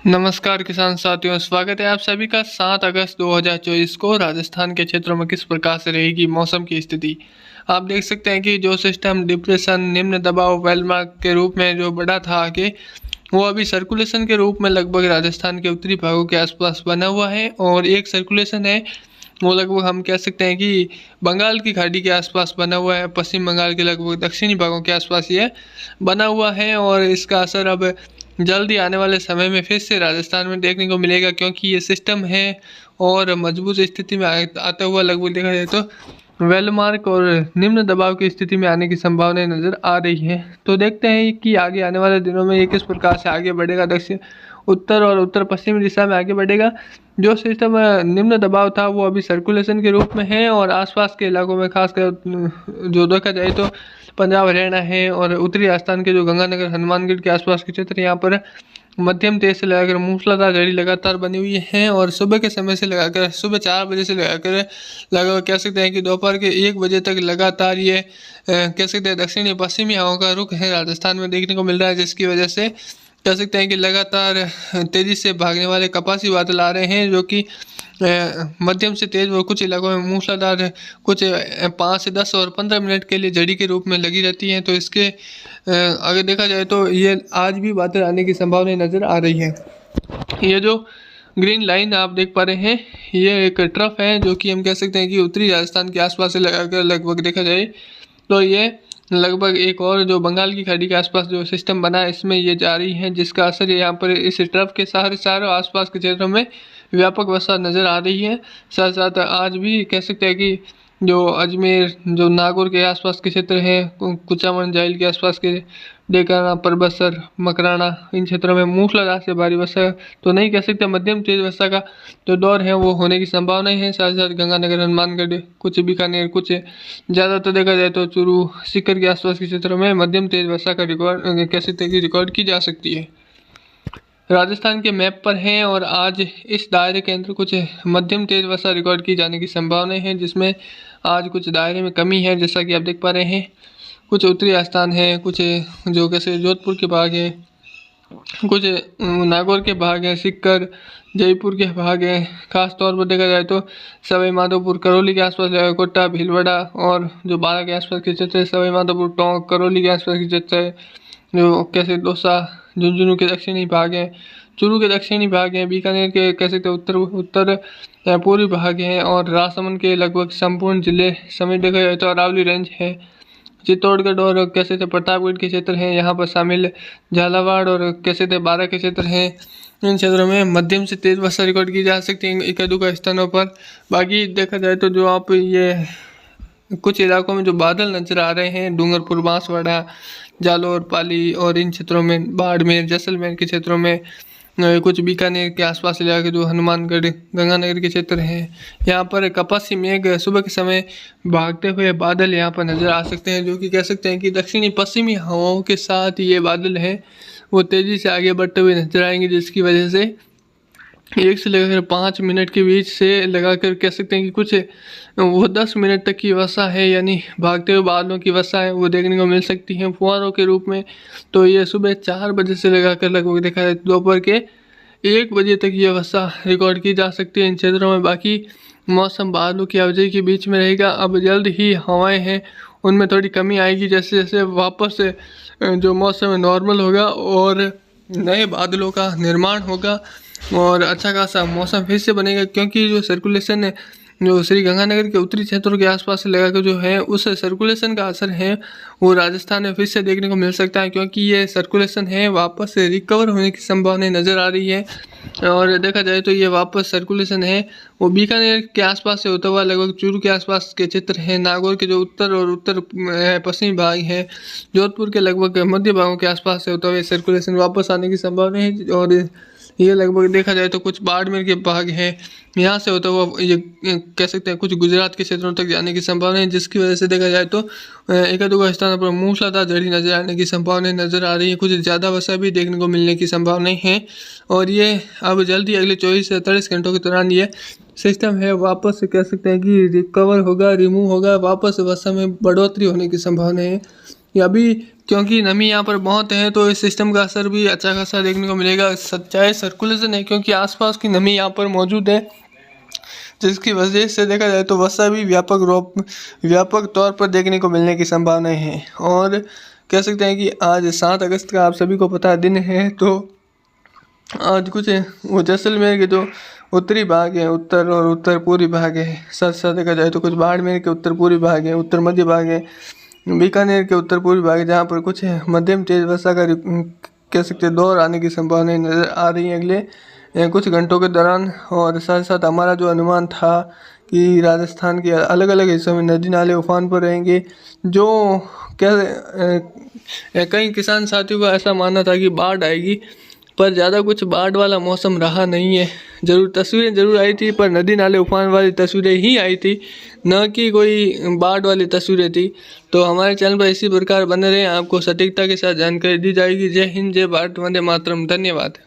नमस्कार किसान साथियों, स्वागत है आप सभी का। 7 अगस्त 2024 को राजस्थान के क्षेत्रों में किस प्रकार से रहेगी मौसम की स्थिति। आप देख सकते हैं कि जो सिस्टम डिप्रेशन निम्न दबाव वेलमार्क के रूप में जो बढ़ा था आगे, वो अभी सर्कुलेशन के रूप में लगभग राजस्थान के उत्तरी भागों के आसपास बना हुआ है। और एक सर्कुलेशन है वो लगभग हम कह सकते हैं कि बंगाल की खाड़ी के आसपास बना हुआ है, पश्चिम बंगाल के लगभग दक्षिणी भागों के आसपास ये बना हुआ है। और इसका असर अब जल्दी आने वाले समय में फिर से राजस्थान में देखने को मिलेगा, क्योंकि ये सिस्टम है और मजबूत स्थिति में आता हुआ लगभग देखा जाए तो वेलमार्क और निम्न दबाव की स्थिति में आने की संभावनाएं नज़र आ रही है। तो देखते हैं कि आगे आने वाले दिनों में ये किस प्रकार से आगे बढ़ेगा, दक्षिण उत्तर और उत्तर पश्चिम दिशा में आगे बढ़ेगा। जो सिस्टम निम्न दबाव था वो अभी सर्कुलेशन के रूप में है और आसपास के इलाकों में खासकर जो देखा जाए तो पंजाब हरियाणा है और उत्तरी राजस्थान के जो गंगानगर हनुमानगढ़ के आसपास के क्षेत्र, यहाँ पर मध्यम तेज से लगाकर मूसलाधार झड़ी लगातार बनी हुई है। और सुबह के समय से लगाकर सुबह 4 बजे से लगाकर लगभग कह सकते हैं कि दोपहर के 1 बजे तक लगातार ये कह सकते हैं दक्षिणी पश्चिमी हवाओं का रुख है राजस्थान में देखने को मिल रहा है, जिसकी वजह से कह सकते हैं कि लगातार तेज़ी से भागने वाले कपासी बादल आ रहे हैं, जो कि मध्यम से तेज़ और कुछ इलाकों में मूसलाधार कुछ 5 से 10 और 15 मिनट के लिए झड़ी के रूप में लगी रहती हैं। तो इसके अगर देखा जाए तो ये आज भी बादल आने की संभावना नज़र आ रही है। ये जो ग्रीन लाइन आप देख पा रहे हैं, ये एक ट्रफ है जो कि हम कह सकते हैं कि उत्तरी राजस्थान के आसपास से लगाकर लगभग देखा जाए तो ये लगभग एक और जो बंगाल की खाड़ी के आसपास जो सिस्टम बना है इसमें ये जा रही है, जिसका असर यहाँ पर इस ट्रफ के चारों आसपास के क्षेत्रों में व्यापक वर्षा नज़र आ रही है। साथ साथ आज भी कह सकते हैं कि जो अजमेर जो नागौर के आसपास के क्षेत्र हैं, कुचामन जाइल के आसपास के डेकाना परबसर मकराना, इन क्षेत्रों में मूसलाधार से भारी वर्षा तो नहीं कह सकते, मध्यम तेज वर्षा का जो दौर है वो होने की संभावनाएं है। साथ साथ गंगानगर हनुमानगढ़ कुछ बीकानेर कुछ ज़्यादातर देखा जाए तो चूरू सीकर के आसपास के क्षेत्रों में मध्यम तेज वर्षा का रिकॉर्ड कह सकते हैं कि रिकॉर्ड की जा सकती है। राजस्थान के मैप पर हैं और आज इस दायरे के अंदर कुछ मध्यम तेज वर्षा रिकॉर्ड की जाने की संभावनाएं हैं, जिसमें आज कुछ दायरे में कमी है जैसा कि आप देख पा रहे हैं। कुछ उत्तरी राजस्थान है, कुछ जो कैसे जोधपुर के भाग है, कुछ नागौर के भाग हैं, सीकर जयपुर के भाग हैं। खास तौर पर देखा जाए तो सवाई माधोपुर करौली के आसपास कोटा भीलवाड़ा और जो बारा के आसपास के क्षेत्र है, सवाई माधोपुर टोंक करौली के आसपास के क्षेत्र है, जो कैसे दौसा झुंझुनू के दक्षिणी भाग हैं, चूरू के दक्षिणी भाग हैं, बीकानेर के कह सकते उत्तर उत्तर पूर्वी भाग हैं और राजसमंद के लगभग संपूर्ण जिले समेत देखा जाए तो अरावली रेंज है। चित्तौड़गढ़ और कैसे थे प्रतापगढ़ के क्षेत्र हैं, यहाँ पर शामिल झालावाड़ और कैसे थे बारा के क्षेत्र हैं। इन क्षेत्रों में मध्यम से तेज वर्षा रिकॉर्ड की जा सकती है एक दुका स्थानों पर। बाकी देखा जाए तो जो आप ये कुछ इलाकों में जो बादल नजर आ रहे हैं, डूंगरपुर बांसवाड़ा जालौर पाली और इन क्षेत्रों में बाड़मेर जैसलमेर के क्षेत्रों में कुछ बीकानेर के आसपास इलाके जो हनुमानगढ़ गंगानगर के क्षेत्र हैं, यहाँ पर कपासी मेघ सुबह के समय भागते हुए बादल यहाँ पर नज़र आ सकते हैं, जो कि कह सकते हैं कि दक्षिणी पश्चिमी हवाओं के साथ ये बादल हैं वो तेज़ी से आगे बढ़ते हुए नजर आएंगे, जिसकी वजह से 1 से लेकर 5 मिनट के बीच से लगाकर कह सकते हैं कि कुछ वो 10 मिनट तक की वर्षा है, यानी भागते हुए बादलों की वर्षा है वो देखने को मिल सकती है फुहारों के रूप में। तो ये सुबह 4 बजे से लगाकर लगभग देखा जाए दोपहर के 1 बजे तक ये वर्षा रिकॉर्ड की जा सकती है इन क्षेत्रों में। बाकी मौसम बादलों की आवाजाही के बीच में रहेगा। अब जल्द ही हवाएं हैं उनमें थोड़ी कमी आएगी, जैसे जैसे वापस जो मौसम नॉर्मल होगा और नए बादलों का निर्माण होगा और अच्छा खासा मौसम फिर से बनेगा, क्योंकि जो सर्कुलेशन है जो श्री गंगानगर के उत्तरी क्षेत्रों के आसपास से लगाकर जो है उस सर्कुलेशन का असर है वो राजस्थान में फिर से देखने को मिल सकता है, क्योंकि ये सर्कुलेशन है वापस से रिकवर होने की संभावना नज़र आ रही है। और देखा जाए तो ये वापस सर्कुलेशन है वो बीकानेर के आसपास से होता हुआ लगभग चूरू के आसपास के क्षेत्र हैं, नागौर के जो उत्तर और उत्तर पश्चिमी भाग हैं, जोधपुर के लगभग मध्य भागों के आसपास से होता हुआ सर्कुलेशन वापस आने की संभावना है। और ये लगभग देखा जाए तो कुछ बाड़मेर के भाग हैं, यहाँ से होता हुआ ये कह सकते हैं कुछ गुजरात के क्षेत्रों तक जाने की संभावना है, जिसकी वजह से देखा जाए तो एक दो स्थानों पर मूसलाधार झड़ी नजर आने की संभावना नजर आ रही है। कुछ ज़्यादा वर्षा भी देखने को मिलने की संभावनाएं हैं और ये अब जल्दी अगले 24 से 48 घंटों के दौरान ये सिस्टम है वापस कह सकते हैं कि रिकवर होगा, रिमूव होगा, वापस वर्षा में बढ़ोतरी होने की संभावना है। ये अभी क्योंकि नमी यहाँ पर बहुत है तो इस सिस्टम का असर भी अच्छा खासा देखने को मिलेगा। सच्चाई सर्कुलेशन है क्योंकि आसपास की नमी यहाँ पर मौजूद है, जिसकी वजह से देखा जाए तो वर्षा भी व्यापक तौर पर देखने को मिलने की संभावनाएं हैं। और कह सकते हैं कि आज 7 अगस्त का आप सभी को पता दिन है, तो आज कुछ वो जैसलमेर के जो उत्तरी भाग है, उत्तर और उत्तर पूर्वी भाग है, साथ साथ देखा जाए तो कुछ बाड़मेर के उत्तर पूर्वी भाग है, उत्तर मध्य भाग है, बीकानेर के उत्तर पूर्वी भाग है, जहाँ पर कुछ मध्यम तेज वर्षा का कह सकते हैं दौर आने की संभावनाएं नज़र आ रही हैं अगले कुछ घंटों के दौरान। और साथ साथ हमारा जो अनुमान था कि राजस्थान के अलग अलग हिस्सों में नदी नाले उफान पर रहेंगे, जो कई किसान साथियों का ऐसा मानना था कि बाढ़ आएगी, पर ज़्यादा कुछ बाढ़ वाला मौसम रहा नहीं है। तस्वीरें जरूर आई थी, पर नदी नाले उफान वाली तस्वीरें ही आई थी, न कि कोई बाढ़ वाली तस्वीरें थी। तो हमारे चैनल पर इसी प्रकार बने रहें, आपको सटीकता के साथ जानकारी दी जाएगी। जय हिंद, जय भारत, वंदे मातरम। धन्यवाद।